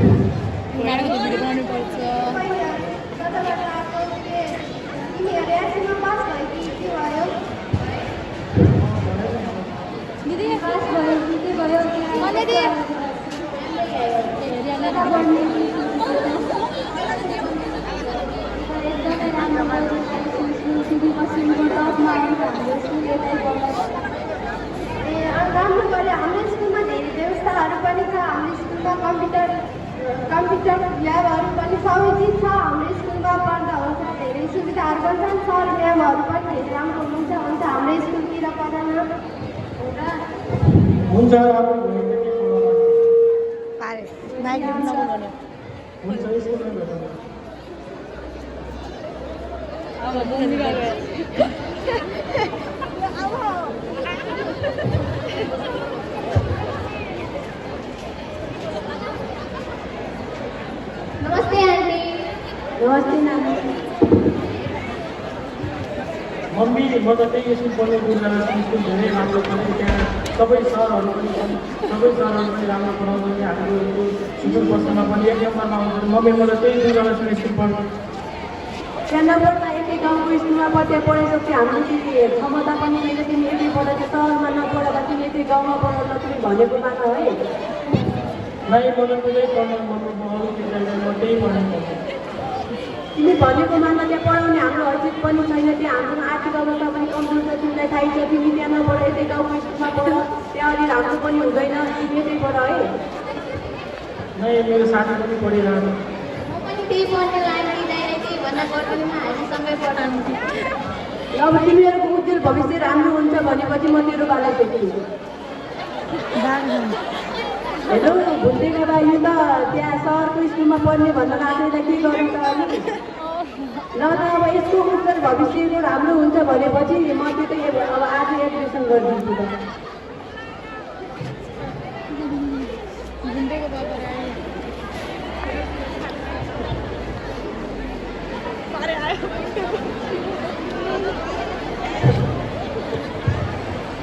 गाडीको भिडियो बनाउनु पर्छ। राम्रो गरे हाम्रो स्कुलमा धेरै व्यवस्थाहरू पनि छ। हाम्रो स्कुलमा कम्प्युटर ल्याबहरू पनि समुचित छ। हाम्रो स्कुलमा पढ्दा हुन्छ धेरै सुविधाहरू पनि छन्। सर म्यामहरू पनि धेरै राम्रो हुनुहुन्छ। हुन्छ हाम्रो स्कुलतिर पढ्न हुन्छ नमस्ते आन्टी। नमस्ते नानी। मम्मी म त त्यही स्कुल पढ्ने गुरुजना स्कुल धेरै राम्रो पढेँ। त्यहाँ सबै सरहरू पनि छन्। सबै सरहरू पनि राम्रो पढाउँछन्। हाम्रो स्कुल बस्नमा पनि एक नम्बरमा आउँछन्। मम्मी म त त्यही गुरुजना स्कुल पढ्छु। त्यहाँ नगरमा एकै गाउँको स्कुलमा पढ्दै पढाइसक्यो। हाम्रो तिमी क्षमता पनि छैन। तिमी एकै पढाएको सहरमा नपढाएर तिमी एकै गाउँमा पढाउन तिमी भनेको मात्र है। नै म त त्यही पढ्नु अरू विद्यालय म त्यही पढ्नु पर्छ। तिमी भनेको मात्र त्यहाँ पढाउने हाम्रो हैसियत पनि छैन। त्यहाँ हाम्रो आर्थिक अवस्था पनि कमजोर छ। तिमीलाई थाहै छ। तिमी त्यहाँ नपढ यतै गाउँको स्कुलमा पढ। त्यहाँ अलि राम्रो पनि हुँदैन। तिमी यतै पढ है। नै मेरो साथी पनि पढिरहनु। म पनि त्यही पढ्न लागि त्यही भन्दा पढ्दैमा हामीसँगै पढाउनु। अब तिमीहरूको उज्जवल भविष्य राम्रो हुन्छ भनेपछि म तेरो बालाई सोध्छु। हेलो भुल्दै गर्दा यो त त्यहाँ सहरको स्कुलमा पढ्ने भन्न लाग्दैलाई के गर्नु त अलि ल त अब यसको उज्जवल भविष्यको राम्रो हुन्छ भनेपछि म त्यो त अब आज एडमिसन गरिदिन्छु त।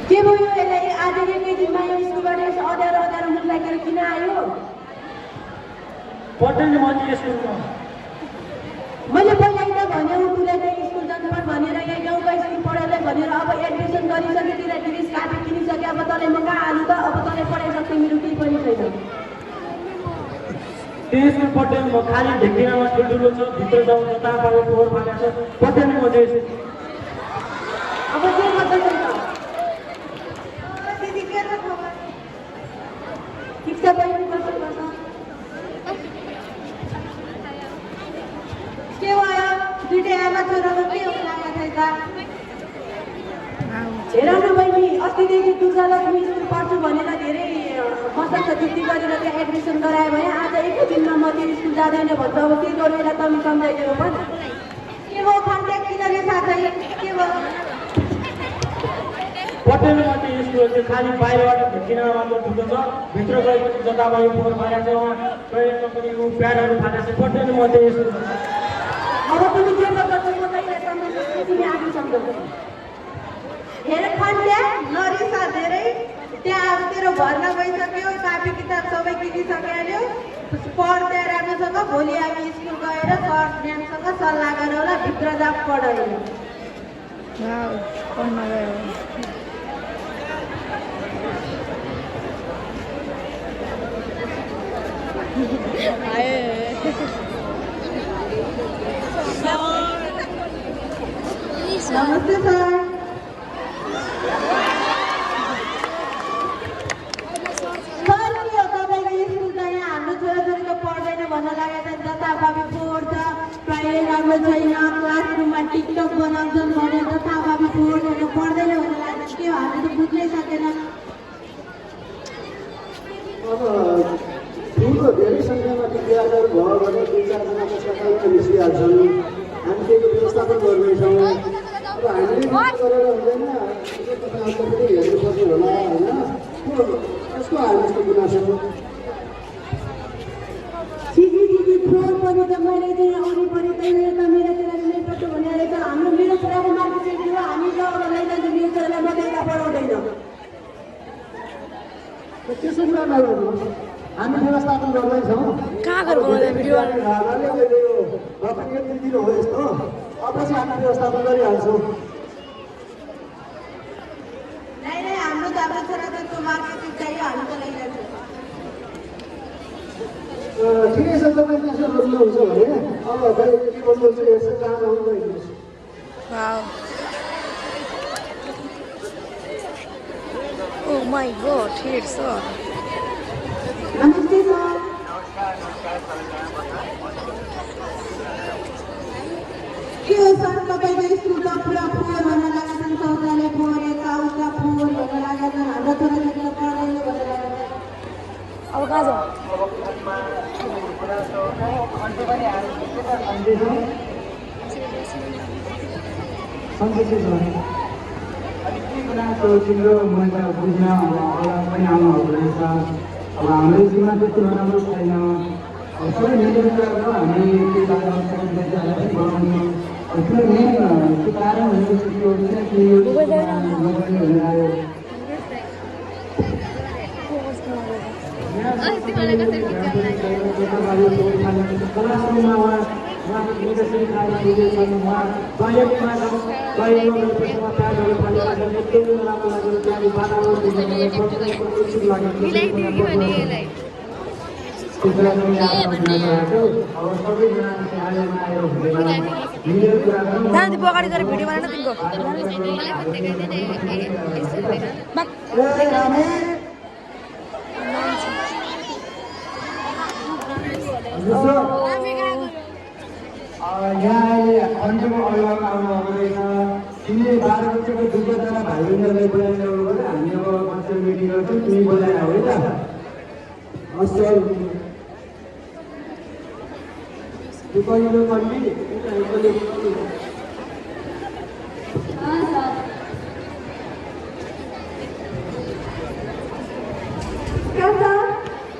के भयो यसलाई आज एकै दिनमा यो स्कुलबाट यसो अँध्यारो मुख लागेर किन आयो? पढ्दैन म चाहिँ स्कुलमा। मैले पहिला त भने उसलाई चाहिँ स्कुल जानुपर्छ भनेर यहाँ गाउँको स्कुल पढाउँदै भनेर अब एडमिसन गरिसक्यो। तिनीहरू ड्रेस काटि किनिसक्यो। अब तँलाई म कहाँ हाल्नु त? अब तँलाई पढाइसक्यो। मेरो केही पनि छैन। त्यो स्कुल पढ्दैन म। खालि ढेकिनामा ठुल्ठुलो छ। भित्र जाउँ जता पायो फोहोर फालेको छ। पढ्दैन म चाहिँ स्कुल। अब के गर्दैछ त? ठिक छ बहिनी बस्नु पर्छ। के भयो? दुइटै आमा छोराको के हो लागेको छ? हेर न बहिनी, अस्तिदेखि दुर्गालक्ष्मी स्कुल पढ्छु भनेर धेरै मसँग जुक्ति गरेर त्यहाँ एडमिसन गरायो भने आज एकै दिनमा म त्यो स्कुल जाँदैन भन्छ। अब के गर्नु यसलाई तपाईँ सम्झाइदिनु पर्छ। के भयो कन्ट्याक्ट किन रेसाकै? के भयो? पढ्दैन म चाहिँ स्कुल चाहिँ खालि बाहिरबाट ढेकिनामा मात्र ठुलो छ। भित्र गएपछि जताभावी फोहोर फालेको छ। उहाँ टोइलेटमा पनि प्याडहरू फालेको छ। पढ्दैन म चाहिँ स्कुल। अब तिमी के गर्छौ? म तैँलाई सम्झाउँछु। तिमी आफू सम्झाउँछौ। हेर कन्ट्याक्ट नरिसा धेरै। त्यहाँ अब तेरो भर्ना भइसक्यो। कापी किताब सबै किनिसक्यो। पढ्दै राम्रोसँग भोलि हामी स्कुल गएर सर म्यामसँग सल्लाह गरेर होला भित्र जा पढायो। नमस्ते सर। भन्न लागेको छ जताभावी फोहोर छ। प्रायः राम्रो छैन। क्लासरुममा टिकटक बनाउँछन् भनेर जताभावी फोहोर गरेर पढ्दैन भन्ने लाग्छ। के हो हामी त बुझ्नै सकेन। अब ठुलो धेरै सङ्ख्यामा विद्यार्थीहरू भयो भने 2-4 जनाको सफाइमा निस्किहाल्छन्। हामी त्यही व्यवस्थापन गर्नेछौँ। अब हामीले गरेर हुँदैन। पनि हेर्नुपर्ने होला होइन। यसको हामी यस्तो गुनासो फोहोर पनि त मैले चाहिँ आउनु पऱ्यो। त्यही त मेरोतिर ल्याइपर्छ भनेर रहेछ। हाम्रो मेरो छोराको मार्कसिट दियो। हामी लगेर लैजान्छौँ। मेरो छोरालाई मात्रै यता पढाउँदैन। त्यसो कुरा नगर्नु। हामी व्यवस्थापन गर्दैछौँ। दिनु हो यस्तो अपछि हामी व्यवस्थापन गरिहाल्छौँ। नहीं हाम्रो त आफ्नो छोराछोरीको मार्केटिङ चाहियो, हामी त लैजान्छौँ। ठिकै छ, तपाईँ त्यसो गर्नुहुन्छ भने अब खै के भन्नुहुन्छ यसो कहाँ जाउँ गइदिनुहोस्। Oh my god, here's so. नमस्ते सर। के हो सर, तपाईँको स्कुलमा पुरा फोहोर भन्न लागेका छन्, शौचालय फोहोर, यताउता फोहोर भन्न लागेका छन्, हाम्रो छोराछोरीले पढ्दैन भन्न लागेका छन्। अब कहाँ जाऊ? अनि के गुनासो तिम्रो मनमा बुझ्न पनि आउनुभएको रहेछ। अब हाम्रो जीवनमा त्यस्तो नराम्रो छैन। अब सबै मिलेर कुराहरू हामी त्यो बाटोलाई बनाउनु त्यो मेन त्यो कारण भनेको त्यो कि मोबाइल आयो। क्लासरुममा उहाँको निर्देशन कार्य छन्, उहाँ प्रयोगमा प्रयोगहरू प्याडहरू फालेर एकदमै राम्रो लागेर त्यहाँको वातावरण उत्सुक लागेको अब सबैजना आएर मिलेर कुरा गर्नु। अगाडि गएर भिडियो बनाएर तिम्रो यहाँ अहिले खण्डको अभिभावक आउनुभएको रहेछ। तिमीले 12 वर्षको दुईजना भाइ बहिनीहरूलाई बोलाएर ल्याउनु पर्यो। हामी अब मास्टर मिटिङ गर्छौँ, तिमी बोलाएर आऊ है त। हस् सर। त्यो कहिले पढ्ने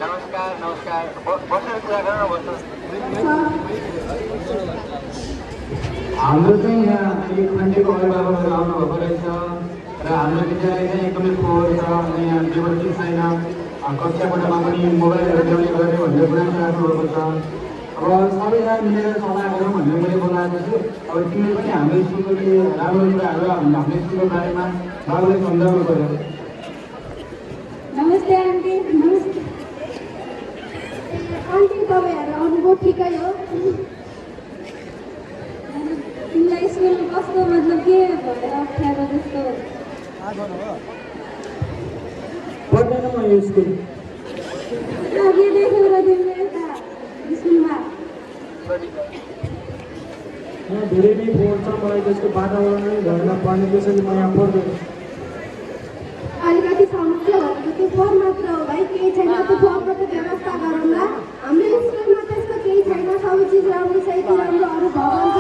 नमस्कार नमस्कार बसेर कुरा गर्न बस्नु। हाम्रो चाहिँ यहाँ एक खण्डको अभिभावकहरू आउनुभएको रहेछ र हाम्रो विद्यालय चाहिँ एकदमै फोहोर छ। अनि यहाँ व्यवस्थित छैन। कक्षा कोठामा पनि मोबाइलहरू ल्याउने गर्ने भनेर गुनासो राख्नुभएको छ। अब सबैजना मिलेर सल्लाह गरौँ भनेर मैले बोलाएको छु। अब तिमीले पनि हाम्रो स्कुलको के राम्रो कुराहरू हाम्रो स्कुलको बारेमा बाबुलाई सम्झाउनु पऱ्यो। नमस्ते आन्टी। नमस्ते आन्टी, तपाईँहरू आउनुभयो ठिकै हो। तिमीलाई स्कुलमा कस्तो मतलब के भएर अप्ठ्यारो जस्तो पढ्दैन म यो स्कुल। के देख्यौ र तिमीले यता स्कुलमा? यहाँ धेरै नै फोहोर छ। मलाई त्यसको वातावरण नै घरमा पर्ने, त्यसैले म यहाँ पढ्दैन। अलिकति समस्या भनेको त्यो फोहोर मात्र हो भाइ, केही छैन। त्यो फोहोरको त व्यवस्था गरौँ न। हाम्रो स्कुलमा त्यस्तो केही छैन, सबै चिज राम्रो छ, यति राम्रो अरू भवन छ।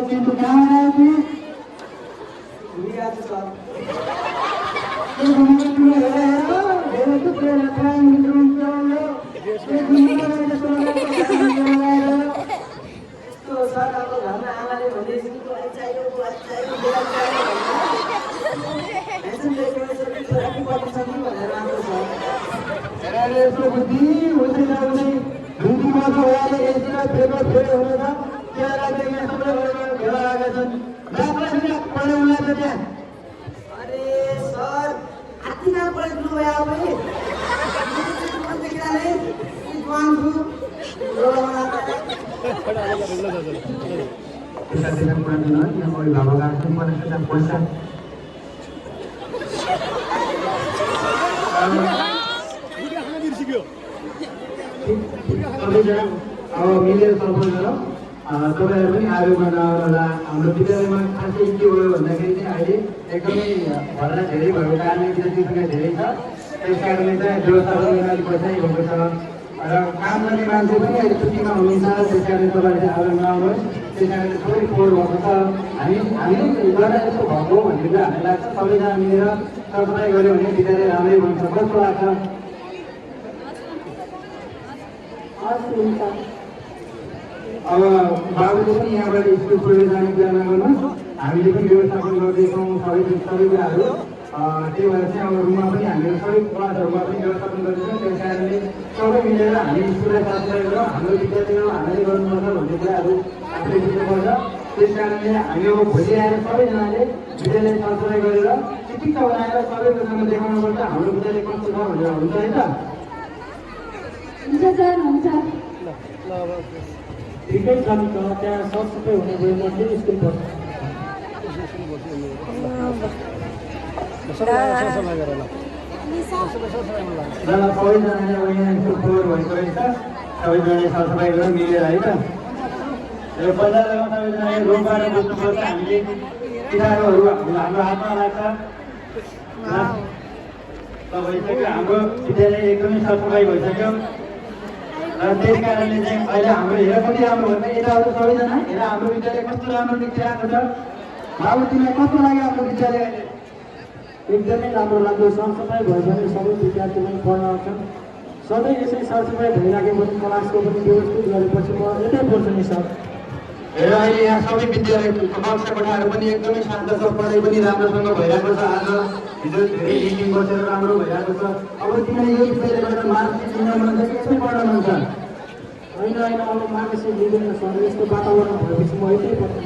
तिम्रो कहाँ आयो कि बुद्धि हुन्छ अरे सर, हात्तीनाल पढेको भयो पनि अब मिलेर छलफल गरौँ। तपाईँहरू पनि आयोगमा नआउनुहोला। हाम्रो विद्यालयमा खासै के भयो भन्दाखेरि चाहिँ अहिले एकदमै भर्ना धेरै भएको कारणले विद्यार्थी सङ्ख्या धेरै छ। त्यस कारणले चाहिँ व्यवस्थापन गर्न अलिक पैसा भएको छ र काम गर्ने मान्छे पनि अहिले छुट्टीमा हुनुहुन्छ। त्यस कारण तपाईँहरूले चाहिँ आयोग नआउनुहोस्। त्यस कारणले थोरै फोहोर भएको छ। हामी गर्दा यस्तो भएको भन्ने चाहिँ हामीलाई लाग्छ। सबैजना मिलेर सरसफाइ गऱ्यो भने विद्यालय राम्रै हुन्छ। कस्तो लाग्छ? अब बाबुले पनि यहाँबाट स्कुल छोडेर जाने कुरा नगर्नुहोस्। हामीले पनि व्यवस्थापन गर्दैछौँ सबै कुराहरू। त्यही भएर चाहिँ अब रुममा पनि हामीले सबै क्लासहरूमा पनि व्यवस्थापन गरिन्छौँ। त्यस कारणले सबै मिलेर हामी स्कुललाई साफसफाइ गरेर हाम्रो विद्यार्थीहरू हामीले गर्नुपर्छ भन्ने कुराहरू आफूले बुझ्नुपर्छ। त्यस कारणले हामी अब भोलि आएर सबैजनाले विद्यालय साफसफाइ गरेर चिटिक्क बनाएर सबैजनासँग देखाउनुपर्छ हाम्रो विद्यालय कस्तो छ भनेर। हुन्छ है त? हुन्छ सर, हुन्छ। ठिकै छ नि त, त्यहाँ सरसफाइ हुने गयो म के स्कुल पर्छ। सबैजनाले अब यहाँ स्कुल फोहोर भएको रहेछ, सबैजनाले सरसफाइ गरेर मिलेर है त। यो बजारमा सबैजनाले रोपाएर बस्नुपर्छ। हामीले किटाणुहरू हाम्रो हातमा लाग्छ। भइसक्यो, हाम्रो विद्यालय एकदमै सरसफाइ भइसक्यो। र त्यस कारणले चाहिँ अहिले हाम्रो हेर कति राम्रो भन्दा यताउता सबैजना हेर हाम्रो विद्यालय कस्तो राम्रो देखिरहेको छ। बाबु तिमीलाई कस्तो लाग्यो हाम्रो विद्यालय? एकदमै राम्रो लाग्यो। सरसफाइ भयो भने सबै विद्यार्थी पनि पढ्न आउँछन्। सधैँ यसै सरसफाइ भइराखेपछि क्लासको पनि व्यवस्थित गरेपछि म यतै पढ्छु नि सर। हेर अहिले यहाँ सबै विद्यालयको कक्षा कोठाहरू पनि एकदमै शान्त छ, पढाइ पनि राम्रोसँग भइरहेको छ। आज हिजो धेरै मिटिङ बसेर राम्रो भइरहेको छ। अब तिमीलाई यो विद्यालयबाट मार्कसिट लिन मन छ कि यस्तै पढ्न मन छ? होइन अब मार्कसिट लिँदैन सर, यस्तो वातावरण भएपछि म यतै पढ्छु।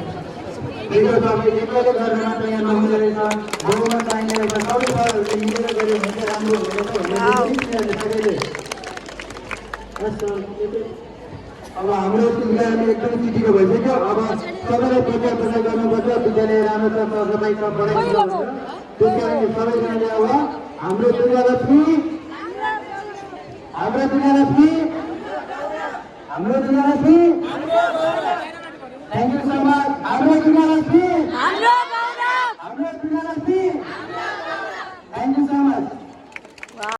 यो तपाईँ एक्लैले गरेर मात्र यहाँ नहुँदो रहेछ, गाउँमा चाहिने रहेछ। सबै सरहरूले मिलेर गऱ्यो भने चाहिँ राम्रो हुने रहेछ भन्ने सबैले। अब हाम्रो विद्यालय एकदमै चिटिको भइसक्यो। अब सबैलाई प्रचार प्रसार गर्नुपर्छ, विद्यालय राम्रो छ, सरसफाइ छ, पढाइ छ भनेर। त्यस कारणले सबैजनाले अब हाम्रो विद्यालय हाम्रो विद्यालय थ्याङ्क यू सो मच। हाम्रो विद्यालय